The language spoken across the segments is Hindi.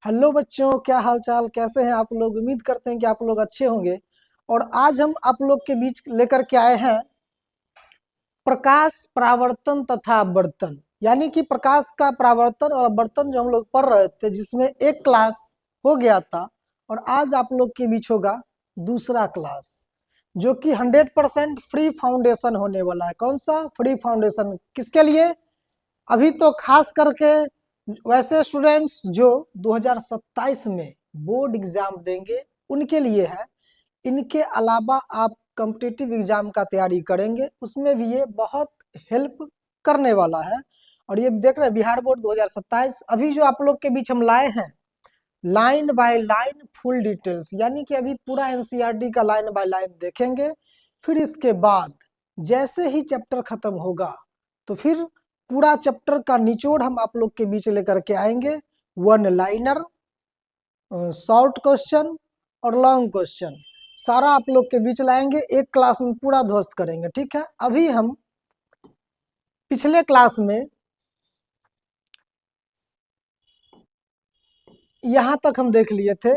हेलो बच्चों, क्या हाल चाल, कैसे हैं आप लोग। उम्मीद करते हैं कि आप लोग अच्छे होंगे। और आज हम आप लोग के बीच लेकर के आए हैं प्रकाश, परावर्तन तथा अपवर्तन। यानी कि प्रकाश का परावर्तन और अपवर्तन जो हम लोग पढ़ रहे थे, जिसमें एक क्लास हो गया था। और आज आप लोग के बीच होगा दूसरा क्लास, जो कि 100% फ्री फाउंडेशन होने वाला है। कौन सा फ्री फाउंडेशन, किसके लिए? अभी तो खास करके वैसे स्टूडेंट्स जो 2027 में बोर्ड एग्जाम देंगे उनके लिए है। इनके अलावा आप कॉम्पिटिटिव एग्जाम का तैयारी करेंगे, उसमें भी ये बहुत हेल्प करने वाला है। और ये देख रहे हैं बिहार बोर्ड 2027 अभी जो आप लोग के बीच हम लाए हैं, line by line full details. यानी कि अभी पूरा एनसीईआरटी का लाइन बाय लाइन देखेंगे। फिर इसके बाद जैसे ही चैप्टर खत्म होगा तो फिर पूरा चैप्टर का निचोड़ हम आप लोग के बीच लेकर के आएंगे। वन लाइनर, शॉर्ट क्वेश्चन और लॉन्ग क्वेश्चन सारा आप लोग के बीच लाएंगे, एक क्लास में पूरा ध्वस्त करेंगे। ठीक है। अभी हम पिछले क्लास में यहां तक हम देख लिए थे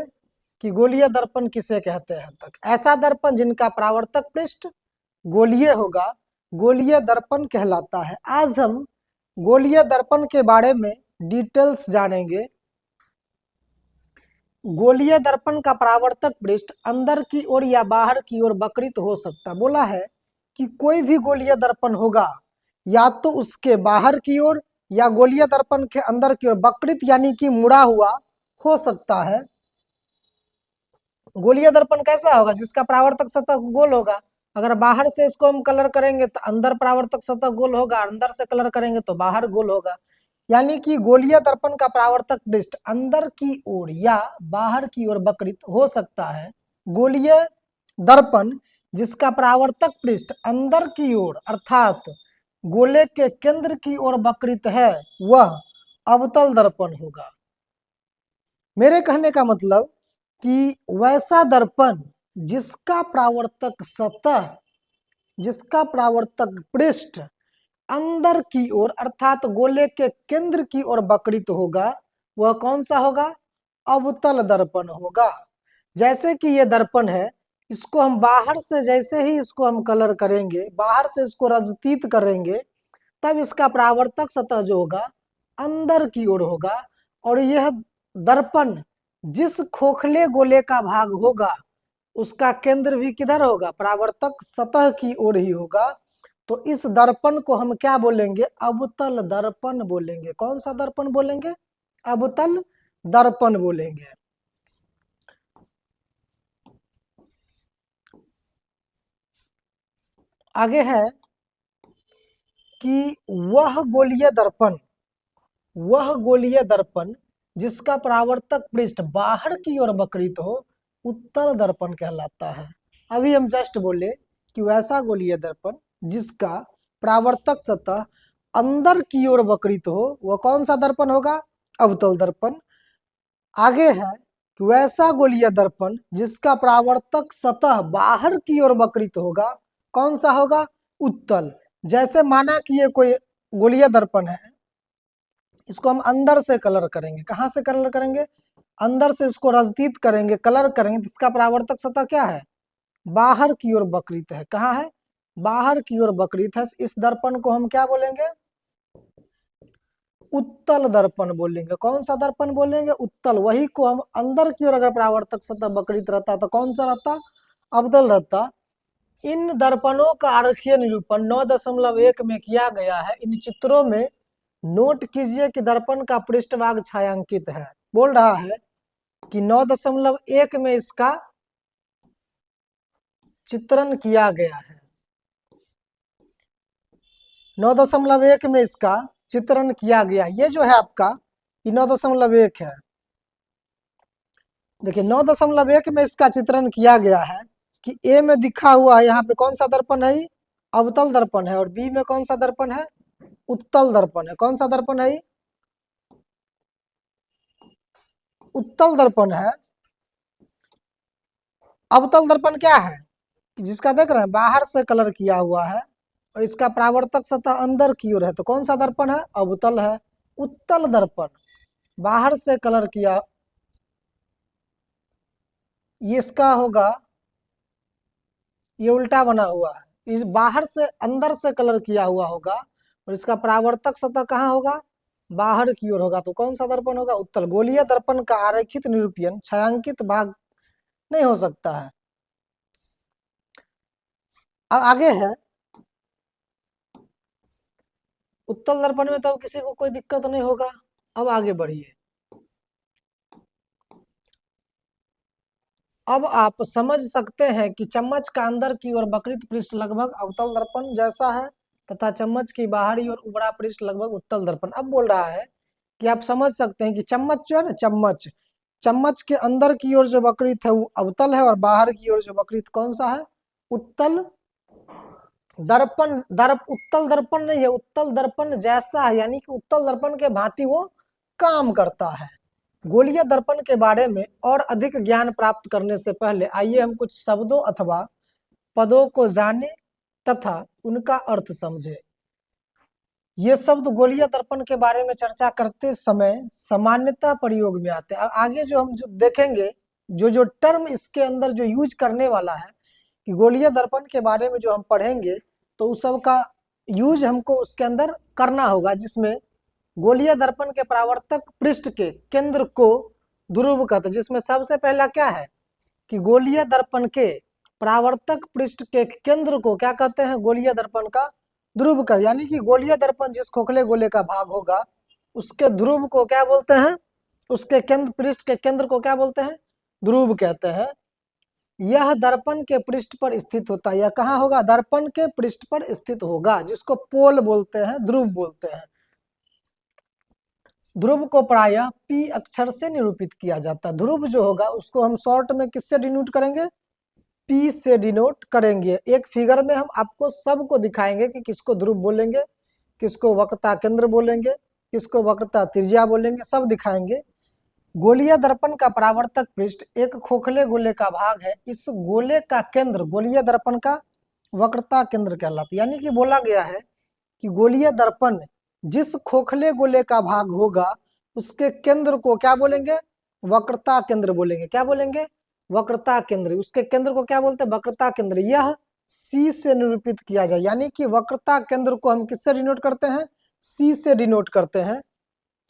कि गोलीय दर्पण किसे कहते हैं। तक ऐसा दर्पण जिनका परावर्तक पृष्ठ गोलीय होगा, गोलीय दर्पण कहलाता है। आज हम गोलीय दर्पण के बारे में डिटेल्स जानेंगे। गोलीय दर्पण का परावर्तक पृष्ठ अंदर की ओर या बाहर की ओर वक्रित हो सकता। बोला है कि कोई भी गोलीय दर्पण होगा या तो उसके बाहर की ओर या गोलीय दर्पण के अंदर की ओर वक्रित यानी कि मुड़ा हुआ हो सकता है। गोलीय दर्पण कैसा होगा? जिसका परावर्तक सतह गोल होगा। अगर बाहर से इसको हम कलर करेंगे तो अंदर परावर्तक सतह गोल होगा, अंदर से कलर करेंगे तो बाहर गोल होगा। यानी कि गोलीय दर्पण का परावर्तक पृष्ठ अंदर की ओर या बाहर की ओर वक्रित हो सकता है। गोलीय दर्पण जिसका परावर्तक पृष्ठ अंदर की ओर अर्थात गोले के केंद्र की ओर वक्रित है वह अवतल दर्पण होगा। मेरे कहने का मतलब कि वैसा दर्पण जिसका परावर्तक सतह, जिसका परावर्तक पृष्ठ अंदर की ओर अर्थात गोले के केंद्र की ओर वक्रित होगा, वह कौन सा होगा? अवतल दर्पण होगा। जैसे कि ये दर्पण है, इसको हम बाहर से जैसे ही इसको हम कलर करेंगे, बाहर से इसको रजतीत करेंगे, तब इसका परावर्तक सतह जो होगा अंदर की ओर होगा। और यह दर्पण जिस खोखले गोले का भाग होगा उसका केंद्र भी किधर होगा? परावर्तक सतह की ओर ही होगा। तो इस दर्पण को हम क्या बोलेंगे? अवतल दर्पण बोलेंगे। कौन सा दर्पण बोलेंगे? अवतल दर्पण बोलेंगे। आगे है कि वह गोलीय दर्पण जिसका परावर्तक पृष्ठ बाहर की ओर वक्रित हो उत्तल दर्पण कहलाता है। अभी हम जस्ट बोले कि वैसा गोलीय दर्पण जिसका परावर्तक सतह अंदर की ओर वक्रित हो वह कौन सा दर्पण होगा? अवतल दर्पण। आगे है कि वैसा गोलीय दर्पण जिसका परावर्तक सतह बाहर की ओर वक्रित होगा, कौन सा होगा? उत्तल। जैसे माना कि ये कोई गोलीय दर्पण है, इसको हम अंदर से कलर करेंगे। कहाँ से कलर करेंगे? अंदर से इसको रजतीत करेंगे, कलर करेंगे। इसका परावर्तक सतह क्या है? बाहर की ओर वक्रित है। कहाँ है? बाहर की ओर वक्रित है। इस दर्पण को हम क्या बोलेंगे? उत्तल दर्पण बोलेंगे। कौन सा दर्पण बोलेंगे? उत्तल। वही को हम अंदर की ओर अगर परावर्तक सतह वक्रित रहता तो कौन सा रहता? अवतल रहता। इन दर्पणों का आरेखीय निरूपण 9.1 में किया गया है। इन चित्रों में नोट कीजिए कि दर्पण का पृष्ठभाग छायांकित है। बोल रहा है कि 9.1 में इसका चित्रण किया गया है। 9.1 में इसका चित्रण किया गया। ये जो है आपका, ये 9.1 है। देखिए 9.1 में इसका चित्रण किया गया है कि ए में दिखा हुआ है यहाँ पे कौन सा दर्पण है? अवतल दर्पण है। और बी में कौन सा दर्पण है? उत्तल दर्पण है। कौन सा दर्पण है? उत्तल दर्पण है। अवतल दर्पण क्या है? जिसका देख रहे हैं बाहर से कलर किया हुआ है और इसका परावर्तक सतह अंदर की ओर है, तो कौन सा दर्पण है? अवतल है। उत्तल दर्पण बाहर से कलर किया ये इसका होगा, ये उल्टा बना हुआ है, इस बाहर से अंदर से कलर किया हुआ होगा, और इसका परावर्तक सतह कहाँ होगा, बाहर की ओर होगा। तो कौन सा दर्पण होगा, उत्तल। गोलीय दर्पण का आरेखित निरूपण छायांकित भाग नहीं हो सकता है। आगे है, उत्तल दर्पण में तो अब किसी को कोई दिक्कत नहीं होगा। अब आगे बढ़िए, अब आप समझ सकते हैं कि चम्मच का अंदर की ओर वक्रित पृष्ठ लगभग अवतल दर्पण जैसा है, तथा चम्मच की बाहरी ओर उबड़ा पृष्ठ लगभग उत्तल दर्पण। अब बोल रहा है कि आप समझ सकते हैं कि चम्मच जो है ना, चम्मच, चम्मच के अंदर की ओर जो वक्रित है वो अवतल है, और बाहर की ओर जो वक्रित कौन सा है, उत्तल दर्पण। उत्तल दर्पण नहीं है, उत्तल दर्पण जैसा है, यानी कि उत्तल दर्पण के भांति वो काम करता है। गोलीय दर्पण के बारे में और अधिक ज्ञान प्राप्त करने से पहले आइए हम कुछ शब्दों अथवा पदों को जाने तथा उनका अर्थ समझे। ये शब्द गोलीय दर्पण के बारे में चर्चा करते समय सामान्यतः प्रयोग में आते हैं। आगे जो हम जो देखेंगे, जो टर्म इसके अंदर जो यूज करने वाला है, कि गोलीय दर्पण के बारे में जो हम पढ़ेंगे तो उस सब का यूज हमको उसके अंदर करना होगा, जिसमें गोलीय दर्पण के परावर्तक पृष्ठ के केंद्र को ध्रुव कहते हैं। जिसमें सबसे पहला क्या है कि गोलीय दर्पण के परावर्तक पृष्ठ के केंद्र को क्या कहते हैं, गोलीय दर्पण का ध्रुव का, यानी कि गोलीय दर्पण जिस खोखले गोले का भाग होगा उसके ध्रुव को क्या बोलते हैं, उसके केंद्र, पृष्ठ के केंद्र को क्या बोलते हैं, ध्रुव कहते हैं। यह दर्पण के पृष्ठ पर स्थित होता है। यह कहाँ होगा, दर्पण के पृष्ठ पर स्थित होगा, जिसको पोल बोलते हैं, ध्रुव बोलते हैं। ध्रुव को प्रायः पी अक्षर से निरूपित किया जाता है। ध्रुव जो होगा उसको हम शॉर्ट में किससे डिनोट करेंगे, पी से डिनोट करेंगे। एक फिगर में हम आपको सबको दिखाएंगे कि किसको ध्रुव बोलेंगे, किसको वक्रता केंद्र बोलेंगे, किसको वक्रता त्रिज्या बोलेंगे, सब दिखाएंगे। गोलीय दर्पण का परावर्तक पृष्ठ एक खोखले गोले का भाग है। इस गोले का केंद्र गोलीय दर्पण का वक्रता केंद्र कहलाता है। यानी कि बोला गया है कि गोलीय दर्पण जिस खोखले गोले का भाग होगा उसके केंद्र को क्या बोलेंगे, वक्रता केंद्र बोलेंगे। क्या बोलेंगे, वक्रता केंद्र। उसके केंद्र को क्या बोलते हैं, वक्रता केंद्र। यह सी से निरूपित किया जाए, यानी कि वक्रता केंद्र को हम किससे डिनोट करते हैं, सी से डिनोट करते हैं।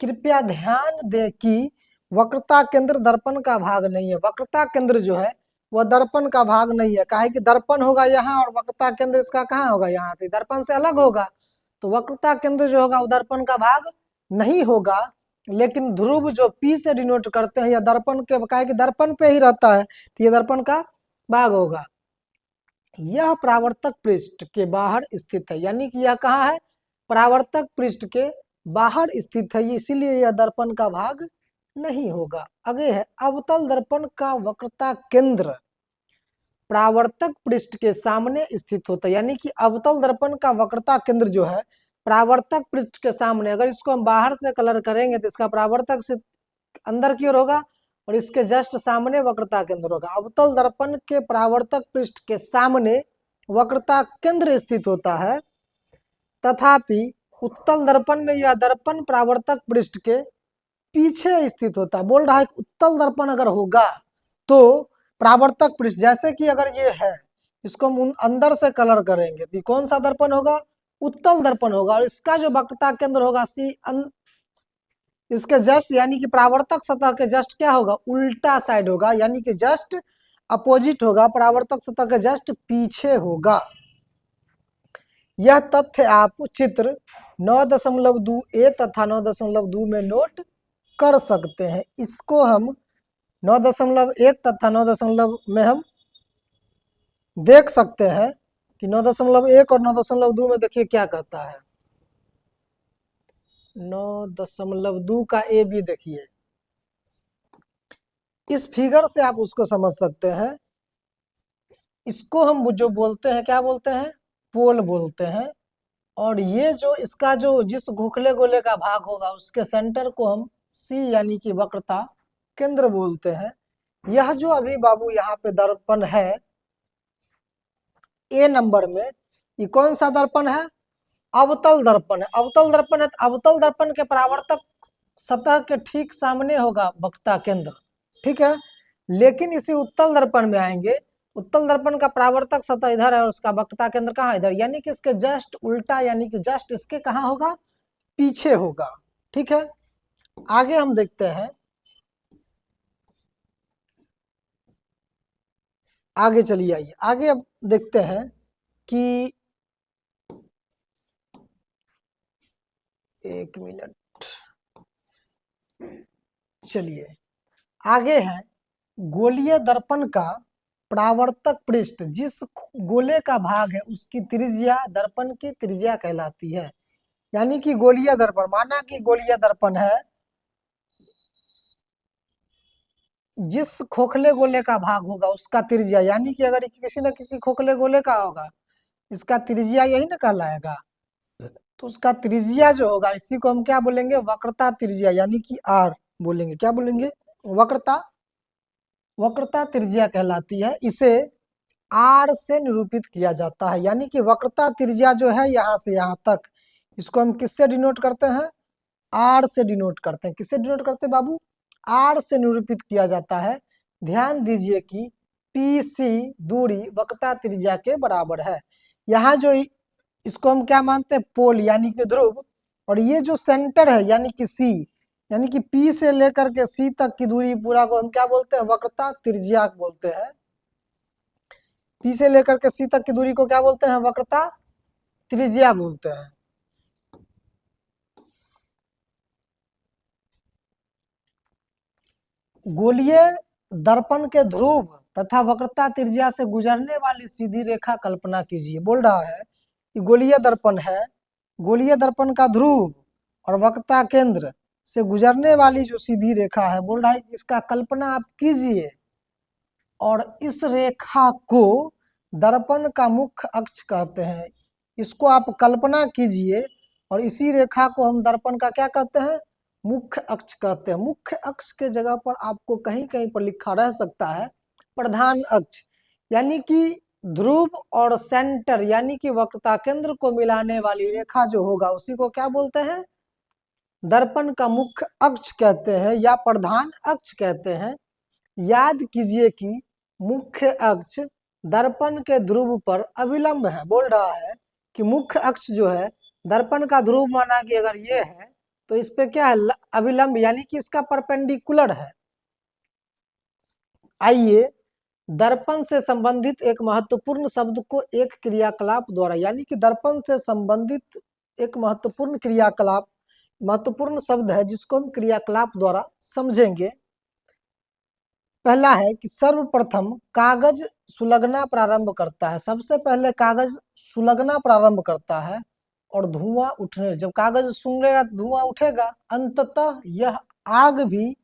कृपया ध्यान दें कि वक्रता केंद्र दर्पण का भाग नहीं है। वक्रता केंद्र जो है वह दर्पण का भाग नहीं है। काहे कि दर्पण होगा यहाँ और वक्रता केंद्र इसका कहाँ होगा, यहाँ। तो दर्पण से अलग होगा, तो वक्रता केंद्र जो होगा वो दर्पण का भाग नहीं होगा। लेकिन ध्रुव जो पी से डिनोट करते हैं या दर्पण के, काहे कि दर्पण पे ही रहता है, तो ये दर्पण का भाग होगा। यह परावर्तक पृष्ठ के बाहर स्थित है, यानी कि यह कहाँ है, परावर्तक पृष्ठ के बाहर स्थित है, इसीलिए यह दर्पण का भाग नहीं होगा। आगे है, अवतल दर्पण का वक्रता केंद्र परावर्तक पृष्ठ के सामने स्थित होता है। यानी कि अवतल दर्पण का वक्रता केंद्र जो है परावर्तक पृष्ठ के सामने, अगर इसको हम बाहर से कलर करेंगे तो इसका परावर्तक से अंदर की ओर होगा और इसके जस्ट सामने वक्रता केंद्र होगा। अवतल दर्पण के परावर्तक पृष्ठ के सामने वक्रता केंद्र स्थित होता है, तथापि उत्तल दर्पण में यह दर्पण परावर्तक पृष्ठ के पीछे स्थित होता है। बोल रहा है कि उत्तल दर्पण अगर होगा तो परावर्तक पृष्ठ, जैसे कि अगर ये है, इसको हम अंदर से कलर करेंगे तो कौन सा दर्पण होगा, उत्तल दर्पण होगा। और इसका जो वक्रता केंद्र होगा सी इसके जस्ट, यानी कि परावर्तक सतह के जस्ट क्या होगा, उल्टा साइड होगा, यानी कि जस्ट अपोजिट होगा, परावर्तक सतह के जस्ट पीछे होगा। यह तथ्य आप चित्र 9.2a तथा 9.2 में नोट कर सकते हैं। इसको हम 9.1 तथा 9 में हम देख सकते हैं कि 9.1 और 9.2 में देखिए क्या कहता है। 9.2 का ए बी देखिए, इस फिगर से आप उसको समझ सकते हैं। इसको हम जो बोलते हैं क्या बोलते हैं, पोल बोलते हैं। और ये जो इसका जो जिस खोखले गोले का भाग होगा उसके सेंटर को हम सी यानी कि वक्रता केंद्र बोलते हैं। यह जो अभी बाबू यहाँ पे दर्पण है ए नंबर में, ये कौन सा दर्पण है, अवतल दर्पण है। अवतल दर्पण है तो अवतल दर्पण के परावर्तक सतह के ठीक सामने होगा वक्रता केंद्र, ठीक है। लेकिन इसी उत्तल दर्पण में आएंगे, उत्तल दर्पण का परावर्तक सतह इधर है और उसका वक्रता केंद्र कहाँ, इधर, यानी कि इसके जस्ट उल्टा, यानी कि जस्ट इसके कहाँ होगा, पीछे होगा। ठीक है, आगे हम देखते हैं, आगे चलिए, आइए आगे अब देखते हैं कि, एक मिनट, चलिए आगे है, गोलीय दर्पण का परावर्तक पृष्ठ जिस गोले का भाग है उसकी त्रिज्या दर्पण की त्रिज्या कहलाती है। यानी कि गोलीय दर्पण, माना कि गोलीय दर्पण है, जिस खोखले गोले का भाग होगा उसका त्रिज्या, यानी कि अगर किसी न किसी खोखले गोले का होगा, इसका त्रिज्या यही ना कहलाएगा, तो उसका त्रिज्या जो होगा इसी को हम क्या बोलेंगे, वक्रता त्रिज्या, यानी कि आर बोलेंगे। क्या बोलेंगे, वक्रता, वक्रता त्रिज्या कहलाती है। इसे आर से निरूपित किया जाता है, यानी कि वक्रता त्रिज्या जो है यहाँ से यहाँ तक, इसको हम किससे डिनोट करते हैं, आर से डिनोट करते हैं। किससे डिनोट करते हैं बाबू, आर से निरूपित किया जाता है। ध्यान दीजिए कि पी सी दूरी वक्रता त्रिज्या के बराबर है। यहाँ जो इसको हम क्या मानते हैं, पोल यानी कि ध्रुव, और ये जो सेंटर है यानी कि सी, यानी कि पी से लेकर के सी तक की दूरी पूरा को हम क्या बोलते हैं, वक्रता त्रिज्या बोलते हैं। पी से लेकर के सी तक की दूरी को क्या बोलते हैं, वक्रता त्रिज्या बोलते हैं। गोलीय दर्पण के ध्रुव तथा वक्रता त्रिज्या से गुजरने वाली सीधी रेखा कल्पना कीजिए। बोल रहा है कि गोलीय दर्पण है, गोलीय दर्पण का ध्रुव और वक्रता केंद्र से गुजरने वाली जो सीधी रेखा है, बोल रहा है इसका कल्पना आप कीजिए, और इस रेखा को दर्पण का मुख्य अक्ष कहते हैं। इसको आप कल्पना कीजिए, और इसी रेखा को हम दर्पण का क्या कहते हैं, मुख्य अक्ष कहते हैं। मुख्य अक्ष के जगह पर आपको कहीं कहीं पर लिखा रह सकता है प्रधान अक्ष, यानी कि ध्रुव और सेंटर यानी कि वक्रता केंद्र को मिलाने वाली रेखा जो होगा उसी को क्या बोलते हैं, दर्पण का मुख्य अक्ष कहते हैं या प्रधान अक्ष कहते हैं। याद कीजिए कि मुख्य अक्ष दर्पण के ध्रुव पर अविलंब है। बोल रहा है कि मुख्य अक्ष जो है दर्पण का ध्रुव माना कि अगर ये है तो इस पे क्या है, अविलंब, यानी कि इसका परपेंडिकुलर है। आइए दर्पण से संबंधित एक महत्वपूर्ण शब्द को एक क्रियाकलाप द्वारा, यानी कि दर्पण से संबंधित एक महत्वपूर्ण क्रियाकलाप, महत्वपूर्ण शब्द है जिसको हम क्रियाकलाप द्वारा समझेंगे। पहला है कि सर्वप्रथम कागज सुलगना प्रारंभ करता है। सबसे पहले कागज सुलगना प्रारंभ करता है और धुआं उठने, जब कागज सूंघेगा धुआं उठेगा, अंततः यह आग भी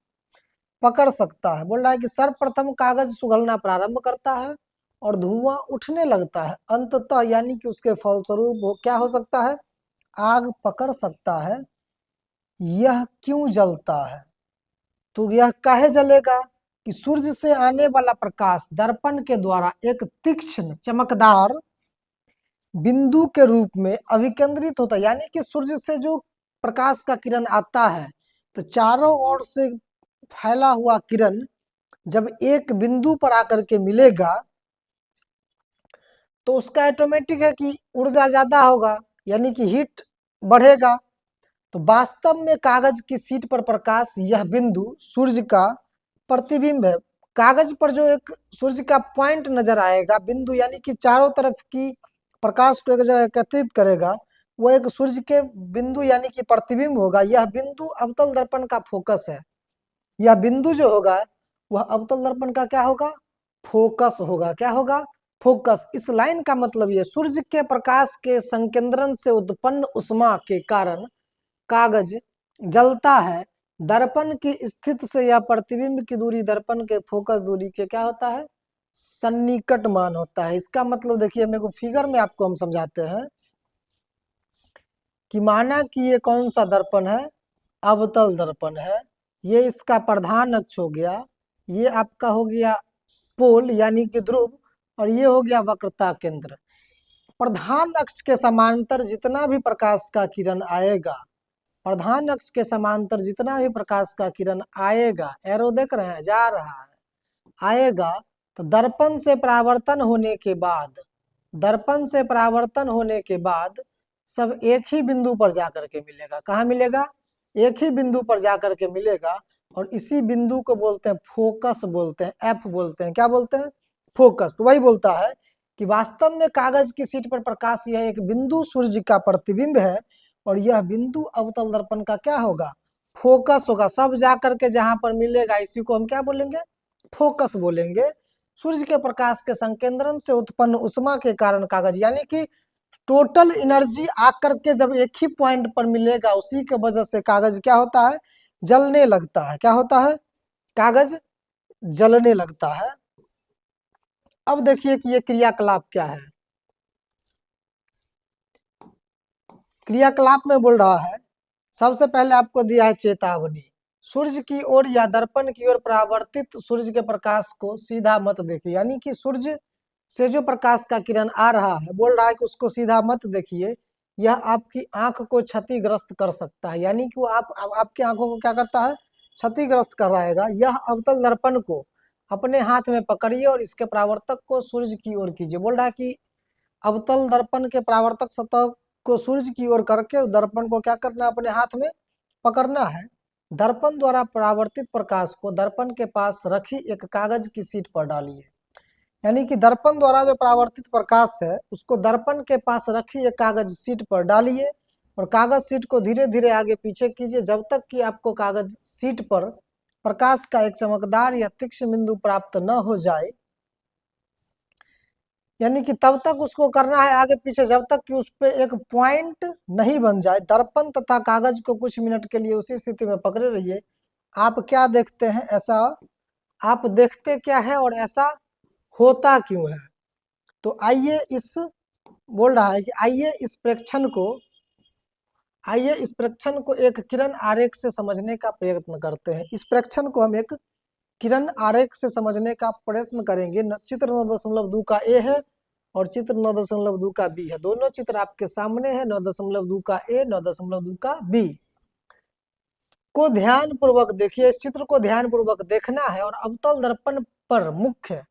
पकड़ सकता है। बोल रहा है कि सर्वप्रथम कागज सुगलना प्रारंभ करता है और धुआं उठने लगता है, अंततः यानी कि उसके फलस्वरूप क्या हो सकता है, आग पकड़ सकता है। यह क्यों जलता है, तो यह काहे जलेगा कि सूर्य से आने वाला प्रकाश दर्पण के द्वारा एक तीक्ष्ण चमकदार बिंदु के रूप में अभिकेंद्रित होता है। यानी कि सूर्य से जो प्रकाश का किरण आता है तो चारों ओर से फैला हुआ किरण जब एक बिंदु पर आकर के मिलेगा तो उसका ऑटोमेटिक है कि ऊर्जा ज्यादा होगा, यानी कि हीट बढ़ेगा। तो वास्तव में कागज की शीट पर प्रकाश यह बिंदु सूर्य का प्रतिबिंब है। कागज पर जो एक सूर्य का पॉइंट नजर आएगा, बिंदु, यानी कि चारों तरफ की प्रकाश को एक जगह एकत्रित करेगा, वो एक सूर्य के बिंदु यानी कि प्रतिबिंब होगा। यह बिंदु अवतल दर्पण का फोकस है। यह बिंदु जो होगा वह अवतल दर्पण का क्या होगा, फोकस होगा। क्या होगा, फोकस। इस लाइन का मतलब यह, सूर्य के प्रकाश के संकेंद्रण से उत्पन्न उष्मा के कारण कागज जलता है। दर्पण की स्थिति से यह प्रतिबिंब की दूरी दर्पण के फोकस दूरी के क्या होता है, सन्निकट मान होता है। इसका मतलब देखिए, मेरे को फिगर में आपको हम समझाते हैं कि माना कि ये कौन सा दर्पण है, अवतल दर्पण है। ये इसका प्रधान अक्ष हो गया, ये आपका हो गया पोल यानी कि ध्रुव, और ये हो गया वक्रता केंद्र। प्रधान अक्ष के समांतर जितना भी प्रकाश का किरण आएगा, प्रधान अक्ष के समांतर जितना भी प्रकाश का किरण आएगा, एरो देख रहे हैं, जा रहा है, आएगा तो दर्पण से परावर्तन होने के बाद, दर्पण से परावर्तन होने के बाद सब एक ही बिंदु पर जाकर के मिलेगा। कहाँ मिलेगा? एक ही बिंदु पर जाकर के मिलेगा और इसी बिंदु को बोलते हैं फोकस, बोलते हैं एफ बोलते हैं। क्या बोलते हैं? फोकस। तो वही बोलता है कि वास्तव में कागज की शीट पर प्रकाश यह एक बिंदु सूर्य का प्रतिबिंब है और यह बिंदु अवतल दर्पण का क्या होगा? फोकस होगा। सब जाकर के जहां पर मिलेगा इसी को हम क्या बोलेंगे? फोकस बोलेंगे। सूर्य के प्रकाश के संकेंद्रण से उत्पन्न उष्मा के कारण कागज, यानी कि टोटल एनर्जी आकर के जब एक ही पॉइंट पर मिलेगा उसी के वजह से कागज क्या होता है? जलने लगता है। क्या होता है? कागज जलने लगता है। अब देखिए कि ये क्रियाकलाप क्या है। क्रियाकलाप में बोल रहा है, सबसे पहले आपको दिया है चेतावनी, सूर्य की ओर या दर्पण की ओर परावर्तित सूर्य के प्रकाश को सीधा मत देखिए। यानी कि सूर्य से जो प्रकाश का किरण आ रहा है, बोल रहा है कि उसको सीधा मत देखिए, यह आपकी आंख को क्षतिग्रस्त कर सकता है। यानी कि वो आपकी आंखों को क्या करता है? क्षतिग्रस्त कराएगा। यह अवतल दर्पण को अपने हाथ में पकड़िए और इसके परावर्तक को सूर्य की ओर कीजिए। बोल रहा है कि अवतल दर्पण के परावर्तक सतह को सूर्य की ओर करके दर्पण को क्या करना है? अपने हाथ में पकड़ना है। दर्पण द्वारा परावर्तित प्रकाश को दर्पण के पास रखी एक कागज की शीट पर डालिए। यानी कि दर्पण द्वारा जो परावर्तित प्रकाश है उसको दर्पण के पास रखी एक कागज शीट पर डालिए और कागज शीट को धीरे धीरे आगे पीछे कीजिए जब तक कि आपको कागज शीट पर प्रकाश का एक चमकदार या तीक्ष्ण बिंदु प्राप्त न हो जाए। यानी कि तब तक उसको करना है आगे पीछे जब तक कि उस पे एक पॉइंट नहीं बन जाए। दर्पण तथा कागज को कुछ मिनट के लिए उसी स्थिति में पकड़े रहिए। आप क्या देखते हैं ऐसा, आप देखते क्या है और ऐसा होता क्यों है? तो आइए इस, बोल रहा है कि आइए इस प्रेक्षण को एक किरण आरेख से समझने का प्रयत्न करते हैं। इस प्रेक्षण को हम एक किरण आरेख से समझने का प्रयत्न करेंगे। चित्र 9.2 का ए है और चित्र 9.2 का बी है। दोनों चित्र आपके सामने है, 9.2 का ए, 9.2 का बी को ध्यान पूर्वक देखिए। इस चित्र को ध्यान पूर्वक देखना है और अवतल दर्पण पर मुख्य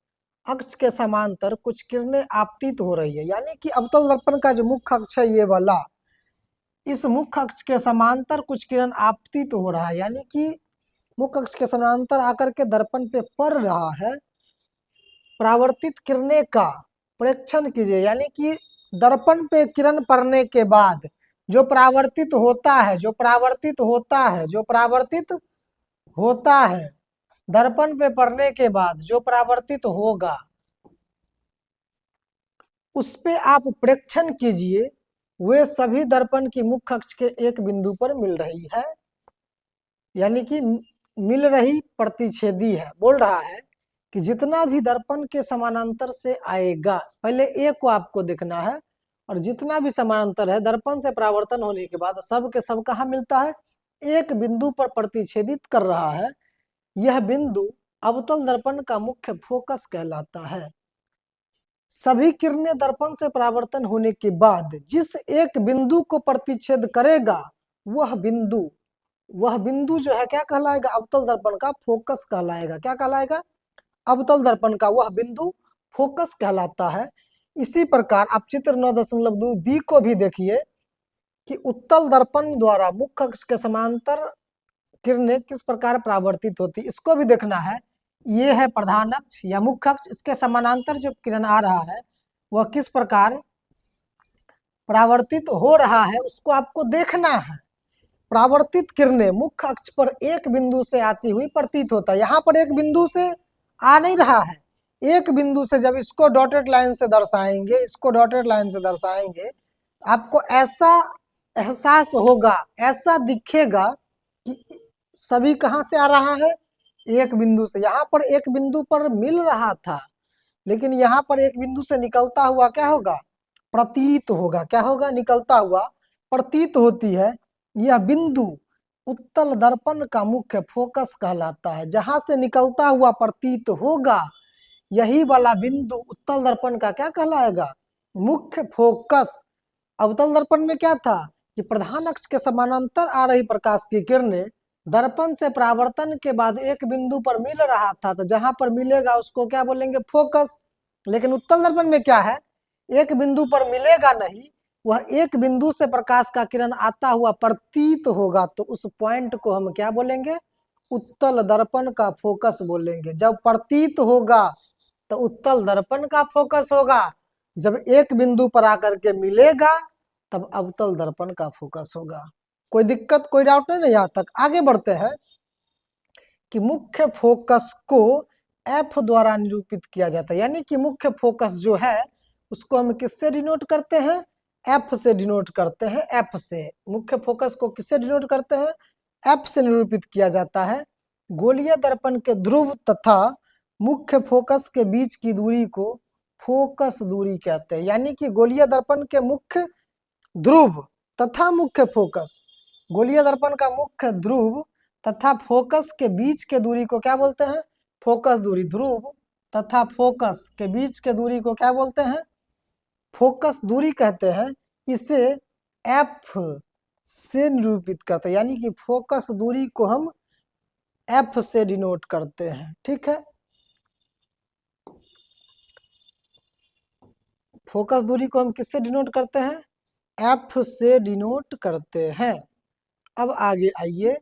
अक्ष के समांतर कुछ किरणें आपतित हो रही है। यानी कि अवतल दर्पण का जो मुख्य अक्ष है ये वाला, इस मुख्य अक्ष के समांतर कुछ किरण आपतित हो रहा है। यानी कि मुख्य अक्ष के समांतर आकर के दर्पण पे पड़ रहा है। परावर्तित किरणें का प्रेक्षण कीजिए। यानी कि दर्पण पे किरण पड़ने के बाद जो परावर्तित होता है, दर्पण पे पड़ने के बाद जो परावर्तित होगा उस पे आप प्रेक्षण कीजिए। वे सभी दर्पण की मुख्य अक्ष के एक बिंदु पर मिल रही है। यानी कि मिल रही प्रतिच्छेदी है। बोल रहा है कि जितना भी दर्पण के समानांतर से आएगा, पहले ए को आपको देखना है, और जितना भी समानांतर है दर्पण से परावर्तन होने के बाद सब के सब कहाँ मिलता है? एक बिंदु पर प्रतिच्छेदित कर रहा है। यह बिंदु अवतल दर्पण का मुख्य फोकस कहलाता है। सभी किरणें दर्पण से परावर्तन होने के बाद जिस एक बिंदु को प्रतिच्छेद करेगा वह बिंदु जो है क्या कहलाएगा? अवतल दर्पण का फोकस कहलाएगा। क्या कहलाएगा? अवतल दर्पण का वह बिंदु फोकस कहलाता है। इसी प्रकार आप चित्र 9.2 बी को भी देखिए कि उत्तल दर्पण द्वारा मुख्य अक्ष के समांतर किरणें किस प्रकार परावर्तित होती, इसको भी देखना है। ये है प्रधान अक्ष या मुख्य अक्ष, इसके समानांतर जो किरण आ रहा है वह किस प्रकार परावर्तित हो रहा है उसको आपको देखना है। परावर्तित किरणें मुख्य अक्ष पर एक बिंदु से आती हुई प्रतीत होता है। यहाँ पर एक बिंदु से आ नहीं रहा है, एक बिंदु से। जब इसको डॉटेड लाइन से दर्शाएंगे, आपको ऐसा एहसास होगा, ऐसा दिखेगा कि सभी कहाँ से आ रहा है? एक बिंदु से। यहाँ पर एक बिंदु पर मिल रहा था, लेकिन यहाँ पर एक बिंदु से निकलता हुआ क्या होगा? प्रतीत होगा। क्या होगा? निकलता हुआ प्रतीत होती है। यह बिंदु उत्तल दर्पण का मुख्य फोकस कहलाता है। जहां से निकलता हुआ प्रतीत होगा यही वाला बिंदु उत्तल दर्पण का क्या कहलाएगा? मुख्य फोकस। अवतल दर्पण में क्या था कि प्रधान अक्ष के समानांतर आ रही प्रकाश की किरणें दर्पण से परावर्तन के बाद एक बिंदु पर मिल रहा था, तो जहां पर मिलेगा उसको क्या बोलेंगे? फोकस। लेकिन उत्तल दर्पण में क्या है? एक बिंदु पर मिलेगा नहीं, वह एक बिंदु से प्रकाश का किरण आता हुआ प्रतीत होगा, तो उस पॉइंट को हम क्या बोलेंगे? उत्तल दर्पण का फोकस बोलेंगे। जब प्रतीत होगा तो उत्तल दर्पण का फोकस होगा, जब एक बिंदु पर आकर के मिलेगा तब अवतल दर्पण का फोकस होगा। कोई दिक्कत, कोई डाउट नहीं? यहाँ तक आगे बढ़ते हैं कि मुख्य फोकस को एफ द्वारा निरूपित किया जाता है, यानी कि मुख्य फोकस जो है उसको हम किससे डिनोट करते हैं? एफ से डिनोट करते हैं। एफ से मुख्य फोकस को किससे डिनोट करते हैं? एफ से निरूपित किया जाता है। गोलीय दर्पण के ध्रुव तथा मुख्य फोकस के बीच की दूरी को फोकस दूरी कहते हैं, यानी कि गोलीय दर्पण के मुख्य ध्रुव तथा मुख्य फोकस, गोलीय दर्पण का मुख्य ध्रुव तथा फोकस के बीच के दूरी को क्या बोलते हैं? फोकस दूरी। ध्रुव तथा फोकस के बीच के दूरी को क्या बोलते हैं? फोकस दूरी कहते हैं। इसे एफ से निरूपित करते हैं, यानी कि फोकस दूरी को हम एफ से डिनोट करते हैं। ठीक है, फोकस दूरी को हम किससे डिनोट करते हैं? एफ से डिनोट करते हैं। अब आगे आइए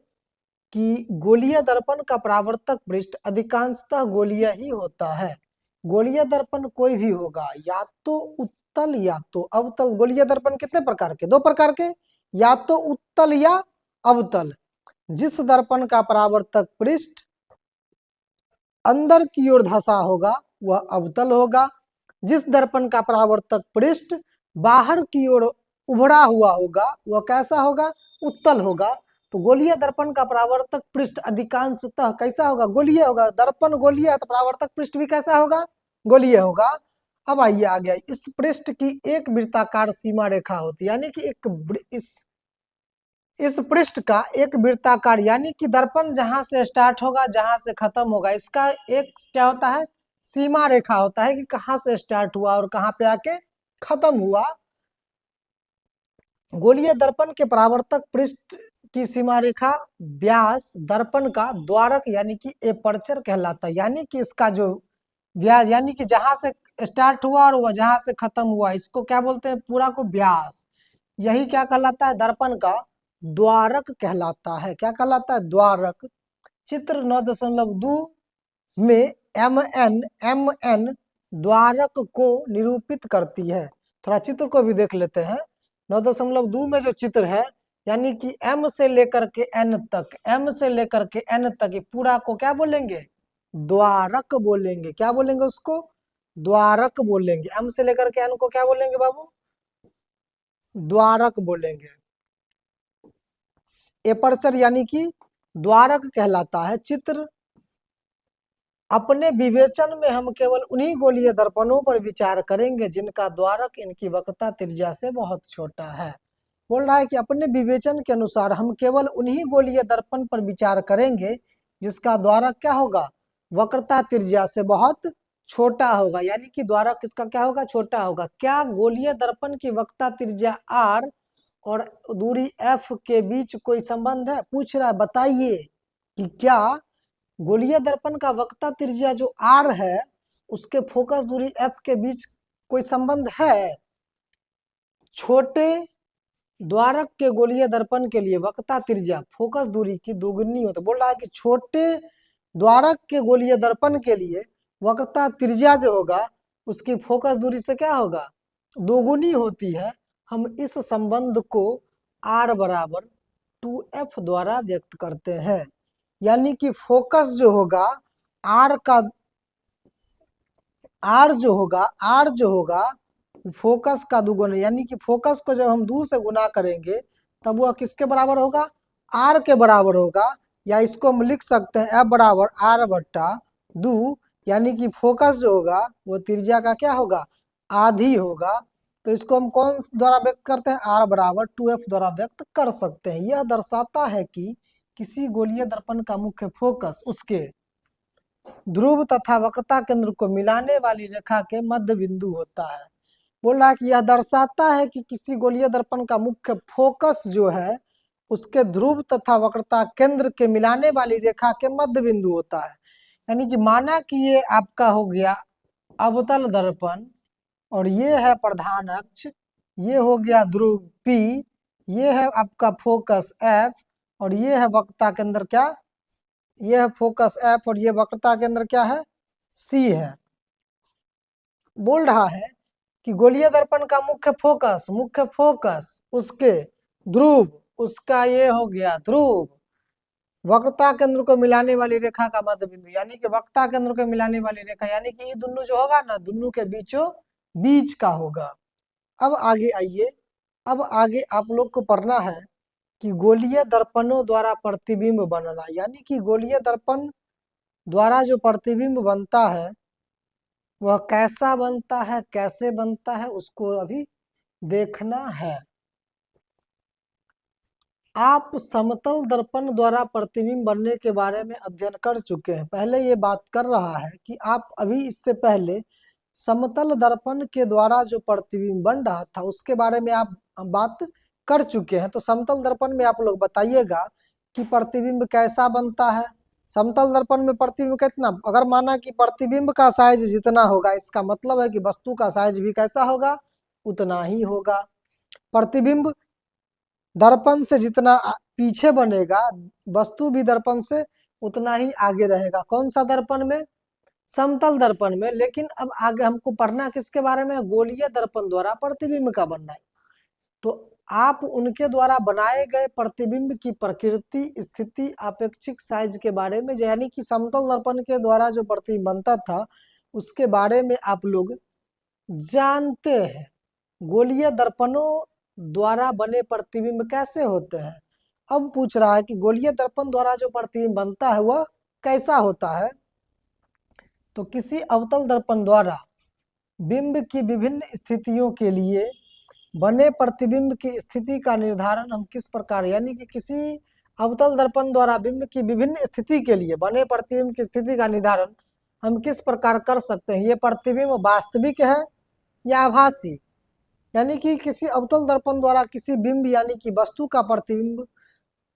कि गोलीय दर्पण का परावर्तक पृष्ठ अधिकांशतः गोलीय ही होता है। गोलीय दर्पण कोई भी होगा, या तो उत्तल या तो अवतल। गोलीय दर्पण कितने प्रकार के? दो प्रकार के, या तो उत्तल या अवतल। जिस दर्पण का परावर्तक पृष्ठ अंदर की ओर धंसा होगा वह अवतल होगा। जिस दर्पण का परावर्तक पृष्ठ बाहर की ओर उभड़ा हुआ होगा वह कैसा होगा? उत्तल होगा। तो गोलीय दर्पण का परावर्तक पृष्ठ अधिकांशतः कैसा होगा? गोलीय होगा। दर्पण गोलीय है तो परावर्तक पृष्ठ भी कैसा होगा? गोलीय होगा। अब आइए आ गया, इस पृष्ठ की एक वृत्ताकार सीमा रेखा होती है, यानी कि इस पृष्ठ का एक वृत्ताकार, यानी कि दर्पण जहां से स्टार्ट होगा जहां से खत्म होगा, इसका एक क्या होता है? सीमा रेखा होता है कि कहां से स्टार्ट हुआ और कहां पे आके खत्म हुआ। गोलीय दर्पण के परावर्तक पृष्ठ की सीमा रेखा व्यास दर्पण का द्वारक यानी कि एपर्चर कहलाता है, यानी कि इसका जो व्यास, यानी कि जहां से स्टार्ट हुआ और वह जहां से खत्म हुआ, इसको क्या बोलते हैं? पूरा को व्यास। यही क्या कहलाता है? दर्पण का द्वारक कहलाता है। क्या कहलाता है? द्वारक। चित्र 9.2 में एम एन द्वारक को निरूपित करती है। थोड़ा चित्र को भी देख लेते हैं। 9.2 में जो चित्र है, यानी कि एम से लेकर के एन तक, एम से लेकर के एन तक पूरा को क्या बोलेंगे? द्वारक बोलेंगे। क्या बोलेंगे उसको? द्वारक बोलेंगे। एम से लेकर के एन को क्या बोलेंगे बाबू? द्वारक बोलेंगे। एपर्चर यानी कि द्वारक कहलाता है। चित्र अपने विवेचन में हम केवल उन्हीं गोलीय दर्पणों पर विचार करेंगे जिनका द्वारक इनकी वक्रता त्रिज्या से बहुत छोटा है। बोल रहा है कि अपने विवेचन के अनुसार हम केवल उन्हीं गोलीय दर्पण पर विचार करेंगे जिसका द्वारक क्या होगा? वक्रता त्रिज्या से बहुत छोटा होगा, यानी कि द्वारक किसका क्या होगा? छोटा होगा। क्या गोलीय दर्पण की वक्रता त्रिज्या r और दूरी f के बीच कोई संबंध है? पूछ रहा है, बताइए कि क्या गोलीय दर्पण का वक्रता त्रिज्या जो r है उसके फोकस दूरी f के बीच कोई संबंध है? छोटे द्वारक के गोलीय दर्पण के लिए वक्रता त्रिज्या फोकस दूरी की दोगुनी होती है। बोल रहा है कि छोटे द्वारक के गोलीय दर्पण के लिए वक्रता त्रिज्या जो होगा उसकी फोकस दूरी से क्या होगा? दोगुनी होती है। हम इस संबंध को r बराबर 2f द्वारा व्यक्त करते हैं, यानी कि फोकस जो होगा r का r जो होगा फोकस का दुगुना, यानी कि फोकस को जब हम 2 से गुना करेंगे तब वह किसके बराबर होगा? r के बराबर होगा। या इसको हम लिख सकते हैं f बराबर r बट्टा 2, यानी कि फोकस जो होगा वो त्रिज्या का क्या होगा? आधी होगा। तो इसको हम कौन द्वारा व्यक्त करते हैं? r बराबर 2f द्वारा व्यक्त कर सकते हैं। यह दर्शाता है कि किसी गोलीय दर्पण का मुख्य फोकस उसके ध्रुव तथा वक्रता केंद्र को मिलाने वाली रेखा के मध्य बिंदु होता है। बोल रहा है कि यह दर्शाता है कि किसी गोलीय दर्पण का मुख्य फोकस जो है उसके ध्रुव तथा वक्रता केंद्र के मिलाने वाली रेखा के मध्य बिंदु होता है। यानी कि माना कि ये आपका हो गया अवतल दर्पण और ये है प्रधान अक्ष, ये हो गया ध्रुव P, ये है आपका फोकस F और ये है वक्रता केंद्र क्या, ये है फोकस F और ये वक्रता केंद्र क्या है, C है। बोल रहा है कि गोलीय दर्पण का मुख्य फोकस उसके ध्रुव, उसका ये हो गया ध्रुव, वक्रता केंद्र को मिलाने वाली रेखा का मध्य बिंदु, यानी कि वक्रता केंद्र को मिलाने वाली रेखा, यानी कि ये दोनों जो होगा ना, दोनों के बीचों बीच का होगा। अब आगे आइए, अब आगे आप लोग को पढ़ना है कि गोलीय दर्पणों द्वारा प्रतिबिंब बनना, यानी कि गोलीय दर्पण द्वारा जो प्रतिबिंब बनता है वह कैसा बनता है, कैसे बनता है, उसको अभी देखना है। आप समतल दर्पण द्वारा प्रतिबिंब बनने के बारे में अध्ययन कर चुके हैं। पहले ये बात कर रहा है कि आप अभी इससे पहले समतल दर्पण के द्वारा जो प्रतिबिंब बन रहा था उसके बारे में आप बात कर चुके हैं। तो समतल दर्पण में आप लोग बताइएगा कि प्रतिबिंब कैसा बनता है। समतल दर्पण में प्रतिबिंब कितना, अगर माना कि प्रतिबिंब का साइज जितना होगा, इसका मतलब है कि वस्तु का साइज भी कैसा होगा, उतना ही होगा। प्रतिबिंब दर्पण से जितना पीछे बनेगा, वस्तु भी दर्पण से उतना ही आगे रहेगा। कौन सा दर्पण में, समतल दर्पण में। लेकिन अब आगे हमको पढ़ना किसके बारे में, गोलीय दर्पण द्वारा प्रतिबिंब का बनना है। तो आप उनके द्वारा बनाए गए प्रतिबिंब की प्रकृति, स्थिति, अपेक्षिक साइज के बारे में, यानी कि समतल दर्पण के द्वारा जो प्रतिबिंब बनता था उसके बारे में आप लोग जानते हैं। गोलीय दर्पणों द्वारा बने प्रतिबिंब कैसे होते हैं। अब पूछ रहा है कि गोलीय दर्पण द्वारा जो प्रतिबिंब बनता है वह कैसा होता है। तो किसी अवतल दर्पण द्वारा बिंब की विभिन्न स्थितियों के लिए बने प्रतिबिंब की स्थिति का निर्धारण हम किस प्रकार, यानी कि किसी अवतल दर्पण द्वारा बिंब की विभिन्न स्थिति के लिए बने प्रतिबिंब की स्थिति का निर्धारण हम किस प्रकार कर सकते हैं। ये प्रतिबिंब वास्तविक है या आभासी, यानी कि किसी अवतल दर्पण द्वारा किसी बिंब यानी कि वस्तु का प्रतिबिंब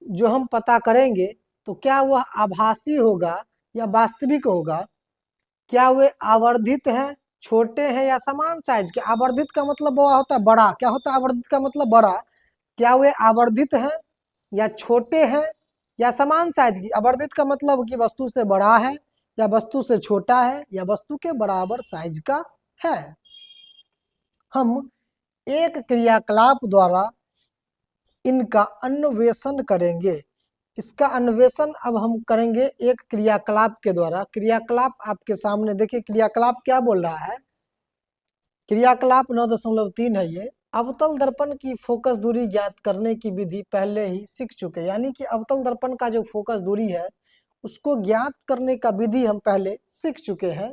जो हम पता करेंगे तो क्या वह आभासी होगा या वास्तविक होगा। क्या वे आवर्धित हैं, छोटे हैं या समान साइज के। आवर्धित का मतलब वह होता है बड़ा, क्या होता है आवर्धित का मतलब बड़ा। क्या वे आवर्धित हैं या छोटे हैं या समान साइज की। आवर्धित का मतलब कि वस्तु से बड़ा है या वस्तु से छोटा है या वस्तु के बराबर साइज का है। हम एक क्रियाकलाप द्वारा इनका अन्वेषण करेंगे। इसका अन्वेषण अब हम करेंगे एक क्रियाकलाप के द्वारा। क्रियाकलाप आपके सामने देखिए, क्रियाकलाप क्या बोल रहा है। क्रियाकलाप 9.3 है ये। अवतल दर्पण की फोकस दूरी ज्ञात करने की विधि पहले ही सीख चुके, यानी कि अवतल दर्पण का जो फोकस दूरी है उसको ज्ञात करने का विधि हम पहले सीख चुके हैं।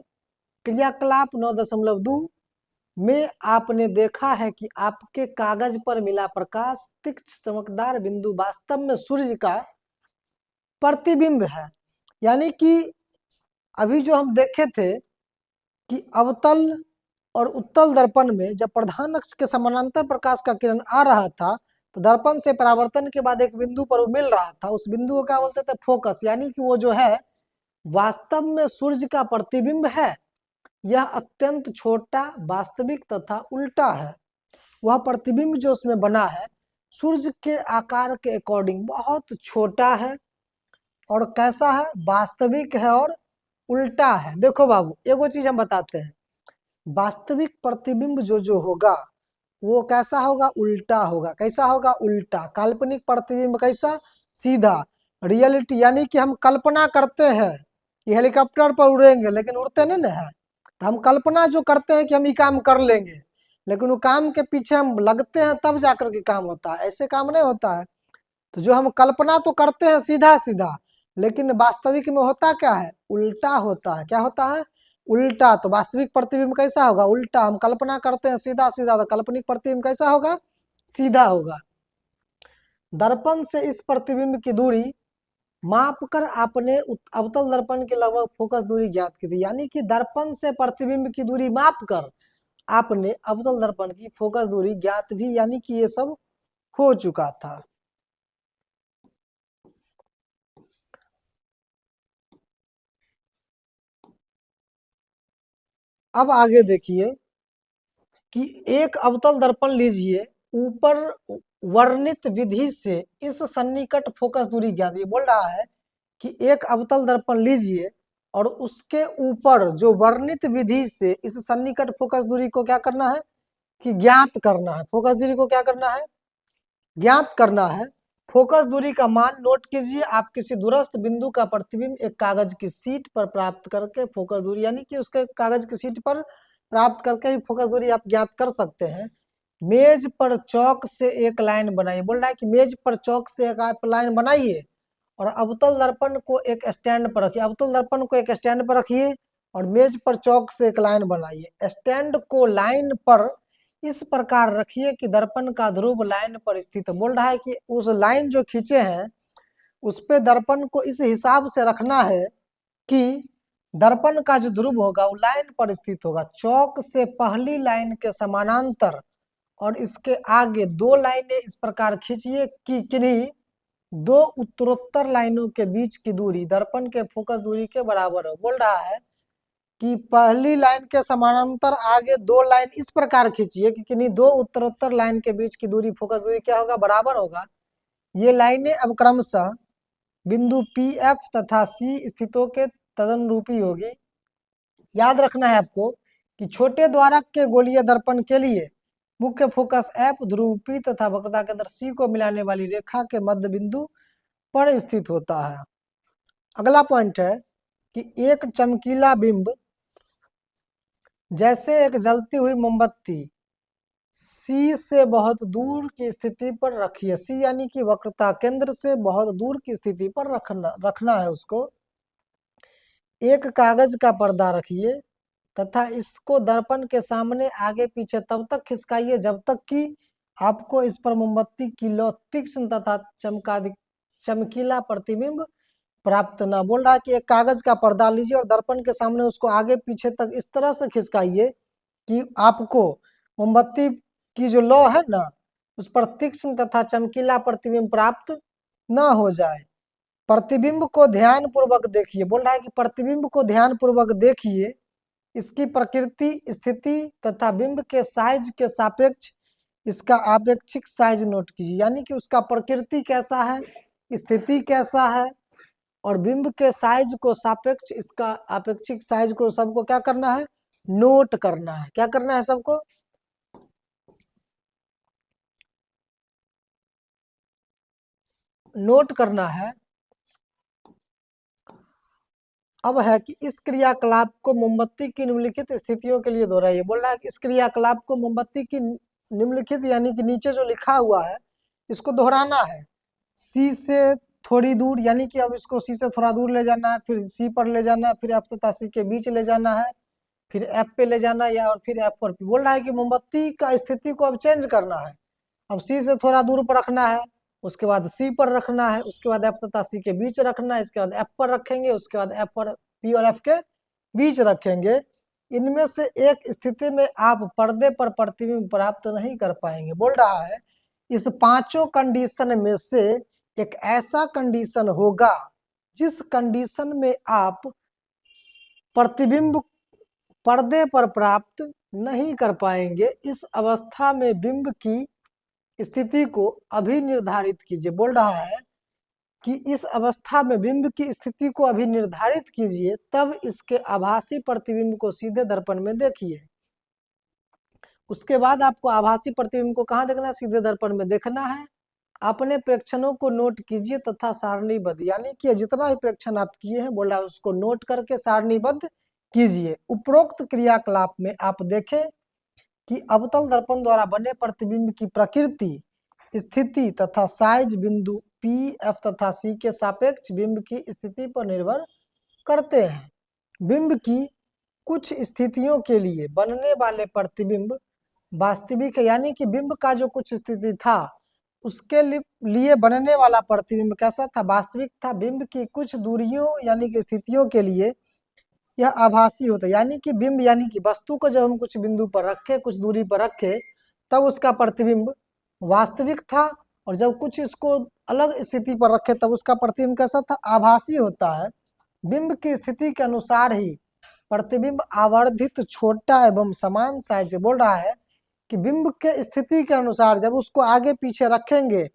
क्रियाकलाप 9.2 में आपने देखा है कि आपके कागज पर मिला प्रकाश तीक्ष्ण चमकदार बिंदु वास्तव में सूर्य का प्रतिबिंब है। यानी कि अभी जो हम देखे थे कि अवतल और उत्तल दर्पण में जब प्रधान अक्ष के समानांतर प्रकाश का किरण आ रहा था तो दर्पण से परावर्तन के बाद एक बिंदु पर वो मिल रहा था, उस बिंदु को क्या बोलते थे, फोकस। यानी कि वो जो है वास्तव में सूर्य का प्रतिबिंब है। यह अत्यंत छोटा, वास्तविक तथा उल्टा है। वह प्रतिबिंब जो उसमें बना है सूर्य के आकार के अकॉर्डिंग बहुत छोटा है और कैसा है, वास्तविक है और उल्टा है। देखो बाबू, एगो चीज हम बताते हैं, वास्तविक प्रतिबिंब जो होगा वो कैसा होगा, उल्टा होगा। कैसा होगा, उल्टा। काल्पनिक प्रतिबिंब कैसा, सीधा। रियलिटी यानी कि हम कल्पना करते हैं कि हेलीकॉप्टर पर उड़ेंगे लेकिन उड़ते नहीं ना है, तो हम कल्पना जो करते हैं कि हम ये काम कर लेंगे, लेकिन वो काम के पीछे हम लगते हैं तब जाकर के काम होता है, ऐसे काम नहीं होता है। तो जो हम कल्पना तो करते हैं सीधा सीधा, लेकिन वास्तविक में होता क्या है, उल्टा होता है। क्या होता है, उल्टा। तो वास्तविक प्रतिबिंब कैसा होगा, उल्टा। हम कल्पना करते हैं सीधा सीधा, तो काल्पनिक प्रतिबिंब कैसा होगा, सीधा होगा। दर्पण से इस प्रतिबिंब की दूरी मापकर आपने अवतल दर्पण के लगभग फोकस दूरी ज्ञात की थी। यानी कि दर्पण से प्रतिबिंब की दूरी मापकर आपने अवतल दर्पण की फोकस दूरी ज्ञात भी, यानी कि ये सब हो चुका था। अब आगे देखिए कि एक अवतल दर्पण लीजिए, ऊपर वर्णित विधि से इस सन्निकट फोकस दूरी ज्ञात। ये बोल रहा है कि एक अवतल दर्पण लीजिए और उसके ऊपर जो वर्णित विधि से इस सन्निकट फोकस दूरी को क्या करना है कि ज्ञात करना है। फोकस दूरी को क्या करना है, ज्ञात करना है। फोकस दूरी का मान नोट कीजिए। आप किसी दूरस्थ बिंदु का प्रतिबिंब एक कागज की शीट पर प्राप्त करके फोकस दूरी, यानी कि उसके कागज की शीट पर प्राप्त करके ही फोकस दूरी आप ज्ञात कर सकते हैं। मेज पर चौक से एक लाइन बनाइए। बोल रहा है कि मेज पर चौक से एक आप लाइन बनाइए और अवतल दर्पण को एक स्टैंड पर रखिए। अवतल दर्पण को एक स्टैंड पर रखिए और मेज पर चौक से एक लाइन बनाइए। स्टैंड को लाइन पर इस प्रकार रखिए कि दर्पण का ध्रुव लाइन पर स्थित। बोल रहा है कि उस लाइन जो खींचे हैं उस पे दर्पण को इस हिसाब से रखना है कि दर्पण का जो ध्रुव होगा वो लाइन पर स्थित होगा। चौक से पहली लाइन के समानांतर और इसके आगे दो लाइनें इस प्रकार खींचिए कि किन्हीं दो उत्तरोत्तर लाइनों के बीच की दूरी दर्पण के फोकस दूरी के बराबर हो। बोल रहा है कि पहली लाइन के समानांतर आगे दो लाइन इस प्रकार खींचिए कि किन्हीं दो उत्तरोत्तर लाइन के बीच की दूरी फोकस दूरी क्या होगा, बराबर होगा। ये लाइनें अब क्रमशः बिंदु पी एफ तथा सी स्थितों के तदनुरूपी होगी। याद रखना है आपको कि छोटे द्वारक के गोलीय दर्पण के लिए मुख्य फोकस एफ, ध्रुव पी तथा वक्रता केंद्र सी को मिलाने वाली रेखा के मध्य बिंदु पर स्थित होता है। अगला पॉइंट है कि एक चमकीला बिंब जैसे एक जलती हुई मोमबत्ती सी से बहुत दूर की स्थिति पर रखिए। सी यानी कि वक्रता केंद्र से बहुत दूर की स्थिति पर रखना है उसको। एक कागज का पर्दा रखिए तथा इसको दर्पण के सामने आगे पीछे तब तक खिसकाइए जब तक कि आपको इस पर मोमबत्ती की लो तीक्ष्ण तथा चमकीला प्रतिबिंब प्राप्त ना। बोल रहा है कि एक कागज का पर्दा लीजिए और दर्पण के सामने उसको आगे पीछे तक इस तरह से खिसकाइए कि आपको मोमबत्ती की जो लौ है ना उस पर तीक्ष्ण तथा चमकीला प्रतिबिंब प्राप्त ना हो जाए। प्रतिबिंब को ध्यान पूर्वक देखिए। बोल रहा है कि प्रतिबिंब को ध्यान पूर्वक देखिए, इसकी प्रकृति, स्थिति तथा बिंब के साइज के सापेक्ष इसका आपेक्षिक साइज नोट कीजिए। यानी कि उसका प्रकृति कैसा है, स्थिति कैसा है और बिंब के साइज को सापेक्ष इसका आपेक्षिक साइज को सबको क्या करना है, नोट करना है। क्या करना है सबको, नोट करना है। अब है कि इस क्रियाकलाप को मोमबत्ती की निम्नलिखित स्थितियों के लिए दोहराइए। बोल रहा है कि इस क्रियाकलाप को मोमबत्ती की निम्नलिखित यानी कि नीचे जो लिखा हुआ है इसको दोहराना है। सी से थोड़ी दूर, यानी कि अब इसको सी से थोड़ा दूर ले जाना है, फिर सी पर ले जाना है, फिर एफ तथा सी के बीच ले जाना है, फिर एफ पे ले जाना है और फिर एफ पर। बोल रहा है कि मोमबत्ती का स्थिति को अब चेंज करना है। अब सी से थोड़ा दूर पर रखना है, उसके बाद सी पर रखना है, उसके बाद एफ तथा सी के बीच रखना है, इसके बाद एफ पर रखेंगे, उसके बाद एफ पर पी और एफ के बीच रखेंगे। इनमें से एक स्थिति में आप पर्दे पर प्रतिबिंब प्राप्त नहीं कर पाएंगे। बोल रहा है इस पांचों कंडीशन में से एक ऐसा कंडीशन होगा जिस कंडीशन में आप प्रतिबिंब पर्दे पर प्राप्त नहीं कर पाएंगे। इस अवस्था में बिंब की स्थिति को अभी निर्धारित कीजिए। बोल रहा है कि इस अवस्था में बिंब की स्थिति को अभी निर्धारित कीजिए, तब इसके आभासी प्रतिबिंब को सीधे दर्पण में देखिए। उसके बाद आपको आभासी प्रतिबिंब को कहाँ देखना है, सीधे दर्पण में देखना है। अपने प्रेक्षणों को नोट कीजिए तथा सारणीबद्ध, यानी कि जितना भी प्रेक्षण आप किए हैं बोल रहा है उसको नोट करके सारणीबद्ध कीजिए। उपरोक्त क्रियाकलाप में आप देखें कि अवतल दर्पण द्वारा बने प्रतिबिंब की प्रकृति, स्थिति तथा साइज बिंदु पी, एफ तथा सी के सापेक्ष बिंब की स्थिति पर निर्भर करते हैं। बिंब की कुछ स्थितियों के लिए बनने वाले प्रतिबिंब वास्तविक है, यानी कि बिंब का जो कुछ स्थिति था उसके लिए बनने वाला प्रतिबिंब कैसा था, वास्तविक था। बिंब की कुछ दूरियों यानी कि स्थितियों के लिए यह आभासी होता है, यानी कि बिंब यानी कि वस्तु को जब हम कुछ बिंदु पर रखे, कुछ दूरी पर रखे, तब उसका प्रतिबिंब वास्तविक था, और जब कुछ इसको अलग स्थिति पर रखे तब उसका प्रतिबिंब कैसा था, आभासी होता है। बिंब की स्थिति के अनुसार ही प्रतिबिंब आवर्धित छोटा एवं समान साइज बोल रहा है कि बिंब के स्थिति के अनुसार जब उसको आगे पीछे रखेंगे,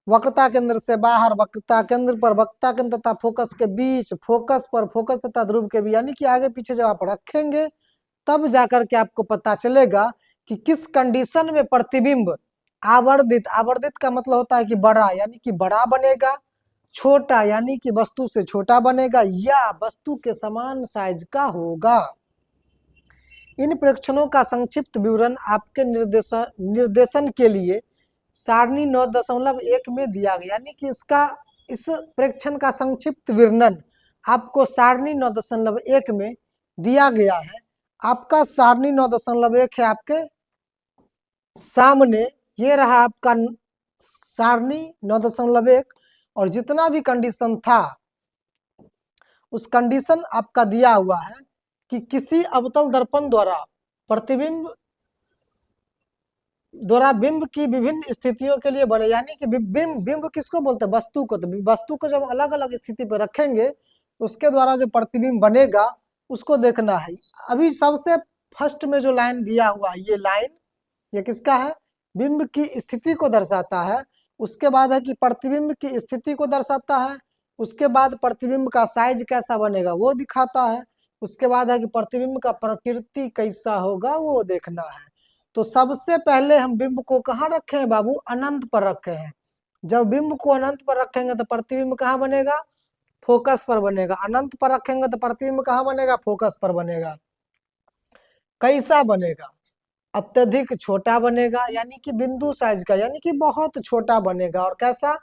वक्रता केंद्र से बाहर, वक्रता केंद्र पर, वक्रता केंद्र तथा फोकस के बीच, फोकस पर, फोकस तथा ध्रुव के बीच, यानी कि आगे पीछे जब आप रखेंगे तब जाकर के आपको पता चलेगा कि किस कंडीशन में प्रतिबिंब आवर्धित, आवर्धित का मतलब होता है कि बड़ा, यानी कि बड़ा बनेगा, छोटा यानी कि वस्तु से छोटा बनेगा, या वस्तु के समान साइज का होगा। इन परीक्षणों का संक्षिप्त विवरण आपके निर्देशन के लिए सारणी 9.1 में दिया गया, यानी कि इस परीक्षण का संक्षिप्त वर्णन आपको सारणी 9.1 में दिया गया है। आपका सारणी 9.1 है आपके सामने, ये रहा आपका सारणी 9.1, और जितना भी कंडीशन था उस कंडीशन आपका दिया हुआ है कि किसी अवतल दर्पण द्वारा बिंब की विभिन्न स्थितियों के लिए बने, यानी कि बिंब किसको बोलते हैं? वस्तु को। तो वस्तु को जब अलग अलग स्थिति पर रखेंगे उसके द्वारा जो प्रतिबिंब बनेगा उसको देखना है। अभी सबसे फर्स्ट में जो लाइन दिया हुआ है, ये लाइन ये किसका है? बिंब की स्थिति को दर्शाता है। उसके बाद है कि प्रतिबिंब की स्थिति को दर्शाता है। उसके बाद प्रतिबिंब का साइज कैसा बनेगा वो दिखाता है। उसके बाद है कि प्रतिबिंब का प्रकृति कैसा होगा वो देखना है। तो सबसे पहले हम बिंब को कहाँ रखे हैं बाबू? अनंत पर रखे हैं। जब बिंब को अनंत पर रखेंगे तो प्रतिबिंब कहाँ बनेगा? फोकस पर बनेगा। अनंत पर रखेंगे तो प्रतिबिंब कहाँ बनेगा? फोकस पर बनेगा। कैसा बनेगा? अत्यधिक छोटा बनेगा, यानी कि बिंदु साइज का, यानी कि बहुत छोटा बनेगा। और कैसा?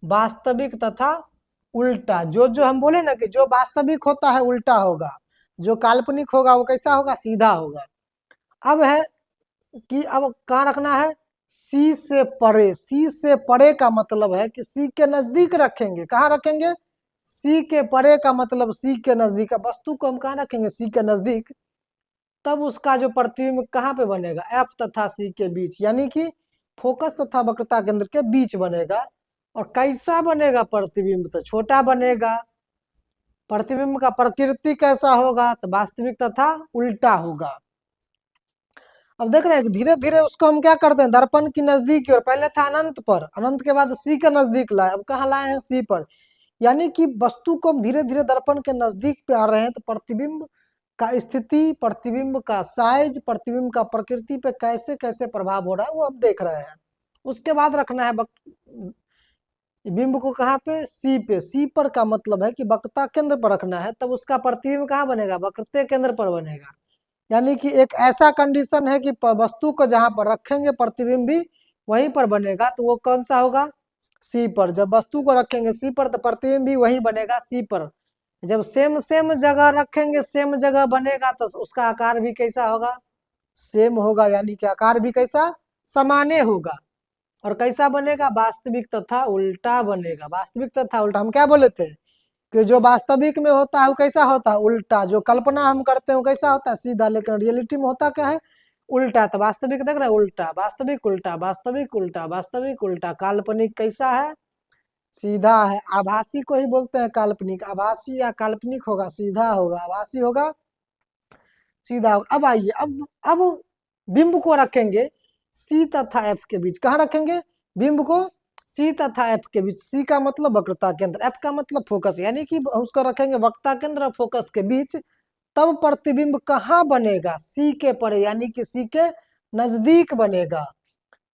वास्तविक तथा उल्टा। जो हम बोले ना कि जो वास्तविक होता है उल्टा होगा, जो काल्पनिक होगा वो कैसा होगा? सीधा होगा। अब है कि अब कहाँ रखना है? सी से परे। सी से परे का मतलब है कि सी के नजदीक रखेंगे। कहाँ रखेंगे? सी के परे का मतलब सी के नजदीक। वस्तु को हम कहाँ रखेंगे? सी के नजदीक। तब उसका जो प्रतिबिंब कहाँ पे बनेगा? एफ तथा सी के बीच, यानी कि फोकस तथा वक्रता केंद्र के बीच बनेगा। और कैसा बनेगा प्रतिबिंब? तो छोटा बनेगा। प्रतिबिंब का प्रकृति कैसा होगा? तो वास्तविक तथा उल्टा होगा। अब देख रहे हैं धीरे धीरे उसको हम क्या करते हैं? दर्पण की नजदीक की ओर। पहले था अनंत पर, अनंत के बाद सी के नजदीक लाए, अब कहाँ लाए हैं? सी पर। यानी कि वस्तु को हम धीरे धीरे दर्पण के नजदीक पे आ रहे हैं, तो प्रतिबिंब का स्थिति, प्रतिबिंब का साइज, प्रतिबिंब का प्रकृति पे कैसे कैसे प्रभाव हो रहा है वो हम देख रहे हैं। उसके बाद रखना है बिंब को कहाँ पे? सी पे। सी पर का मतलब है कि वक्रता केंद्र पर रखना है, तब उसका प्रतिबिंब कहाँ बनेगा? वक्रता केंद्र पर बनेगा। यानी कि एक ऐसा कंडीशन है कि वस्तु को जहां पर रखेंगे प्रतिबिंब भी वहीं पर बनेगा, तो वो कौन सा होगा? सी पर। जब वस्तु को रखेंगे सी पर तो प्रतिबिंब भी वहीं बनेगा, सी पर। जब सेम सेम जगह रखेंगे, सेम जगह बनेगा, तो उसका आकार भी कैसा होगा? सेम होगा, यानी कि आकार भी कैसा? समाने होगा। और कैसा बनेगा? वास्तविक तथा उल्टा बनेगा। वास्तविक तथा उल्टा हम क्या बोले थे कि जो वास्तविक में होता है वो कैसा होता है? उल्टा। जो कल्पना हम करते हैं वो कैसा होता है? सीधा। लेकिन रियलिटी में होता क्या है? उल्टा। तो वास्तविक देख रहे हैं? उल्टा। वास्तविक उल्टा, वास्तविक उल्टा, वास्तविक उल्टा। काल्पनिक कैसा है? सीधा है। आभासी को ही बोलते हैं काल्पनिक। आभासी या काल्पनिक होगा, सीधा होगा। आभासी होगा, सीधा होगा। अब आइए, अब बिंब को रखेंगे सी तथा एफ के बीच। कहाँ रखेंगे बिंब को? सी तथा एफ के बीच। सी का मतलब वक्रता केंद्र, एफ का मतलब फोकस, यानी कि उसको रखेंगे वक्रता केंद्र और फोकस के बीच। तब प्रतिबिंब कहाँ बनेगा? सी के परे, यानी कि सी के नजदीक बनेगा।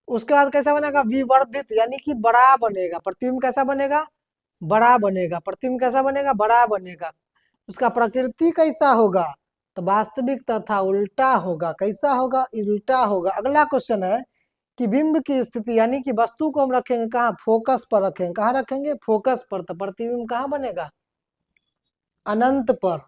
उसके बाद कैसा बनेगा? विवर्धित, यानी कि बड़ा बनेगा। प्रतिबिंब कैसा बनेगा? बड़ा बनेगा। प्रतिबिंब कैसा बनेगा? बड़ा बनेगा। उसका प्रकृति कैसा होगा? तो वास्तविक तथा उल्टा होगा। कैसा होगा? उल्टा होगा। अगला क्वेश्चन है कि बिंब की स्थिति, यानी कि वस्तु को हम रखेंगे कहाँ? फोकस पर रखेंगे। कहाँ रखेंगे? फोकस पर। तो प्रतिबिंब कहाँ बनेगा? अनंत पर।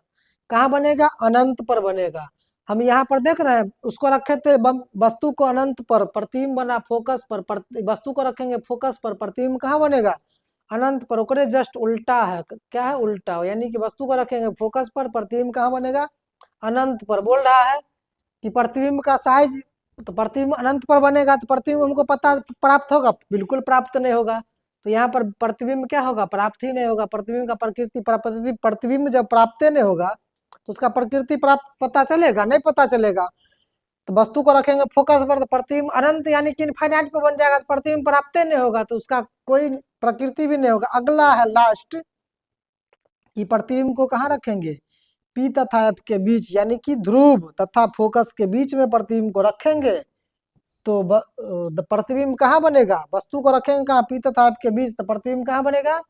कहाँ बनेगा? अनंत पर बनेगा। हम यहाँ पर देख रहे हैं उसको रखे थे वस्तु को अनंत पर, प्रतिबिंब बना फोकस पर। वस्तु को रखेंगे फोकस पर, प्रतिबिंब कहाँ बनेगा? अनंत पर। ओकरे जस्ट उल्टा है। क्या है? उल्टा। यानी कि वस्तु को रखेंगे फोकस पर, प्रतिबिंब कहाँ बनेगा? अनंत पर। बोल रहा है कि प्रतिबिंब का साइज, तो प्रतिबिंब अनंत पर बनेगा तो प्रतिबिंब हमको पता प्राप्त होगा? बिल्कुल प्राप्त नहीं होगा। तो यहाँ पर प्रतिबिंब क्या होगा? प्राप्त ही नहीं होगा। प्रतिबिंब का प्रकृति प्रतिबिंब जब प्राप्त नहीं होगा तो उसका प्रकृति प्राप्त पता चलेगा? नहीं पता चलेगा। तो वस्तु को रखेंगे फोकस पर तो प्रतिबिंब अनंत यानी कि इनफाइनाइट पे बन जाएगा, तो प्रतिबिंब प्राप्त नहीं होगा, तो उसका कोई प्रकृति भी नहीं होगा। अगला है लास्ट कि प्रतिबिंब को कहाँ रखेंगे? पी तथा एफ के बीच, यानी कि ध्रुव तथा फोकस के बीच में प्रतिबिंब को रखेंगे तो प्रतिबिंब कहाँ बनेगा? वस्तु को रखेंगे कहाँ? पी तथा एफ के बीच, तो प्रतिबिंब कहाँ बनेगा?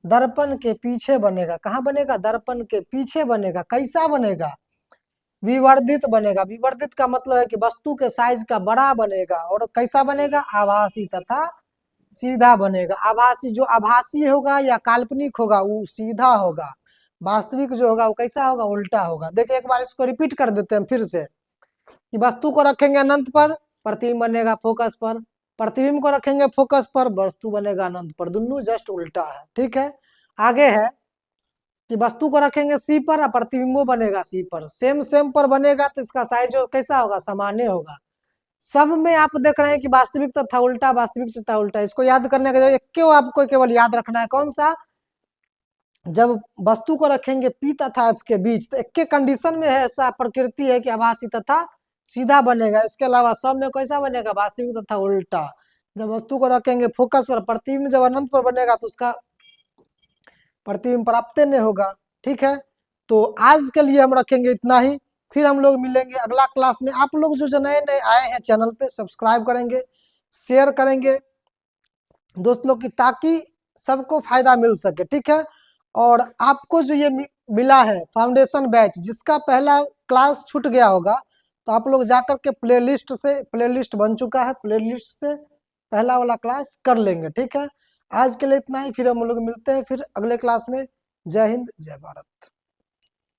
दर्पण के पीछे बनेगा। कहाँ बनेगा? दर्पण के पीछे बनेगा। कैसा बनेगा? विवर्धित बनेगा। विवर्धित का मतलब है कि वस्तु के साइज का बड़ा बनेगा। और कैसा बनेगा? आभासी तथा सीधा बनेगा। आभासी जो आभासी होगा या काल्पनिक होगा वो सीधा होगा, वास्तविक जो होगा वो कैसा होगा? उल्टा होगा। देखिए एक बार इसको रिपीट कर देते हैं फिर से कि वस्तु को रखेंगे अनंत पर, प्रतिबिंब बनेगा फोकस पर, प्रतिबिंब को रखेंगे फोकस पर, वस्तु बनेगा अनंत पर। दोनों जस्ट उल्टा है, ठीक है। आगे है कि वस्तु को रखेंगे सी पर और प्रतिबिंबो बनेगा सी पर। सेम सेम पर बनेगा तो इसका साइज कैसा होगा? सामान्य होगा। सब में आप देख रहे हैं कि वास्तविक तथा उल्टा, वास्तविक तथा उल्टा। इसको याद करने का एक क्यों आपको केवल याद रखना है, कौन सा? जब वस्तु को रखेंगे पी तथा एफ के बीच तो एक के कंडीशन में है ऐसा प्रकृति है कि आभासी तथा सीधा बनेगा। इसके अलावा सब में कैसा बनेगा? वास्तविक तथा उल्टा। जब वस्तु को रखेंगे फोकस पर, प्रतिबिंब जब अनंत पर बनेगा तो उसका प्रतिबिंब प्राप्त नहीं होगा, ठीक है। तो आज के लिए हम रखेंगे इतना ही, फिर हम लोग मिलेंगे अगला क्लास में। आप लोग जो नए नए आए हैं चैनल पे सब्सक्राइब करेंगे, शेयर करेंगे दोस्त लोग की, ताकि सबको फायदा मिल सके, ठीक है। और आपको जो ये मिला है फाउंडेशन बैच, जिसका पहला क्लास छूट गया होगा तो आप लोग जाकर के प्लेलिस्ट से, प्लेलिस्ट बन चुका है, प्लेलिस्ट से पहला वाला क्लास कर लेंगे, ठीक है। आज के लिए इतना ही, फिर हम लोग मिलते हैं फिर अगले क्लास में। जय हिंद, जय भारत।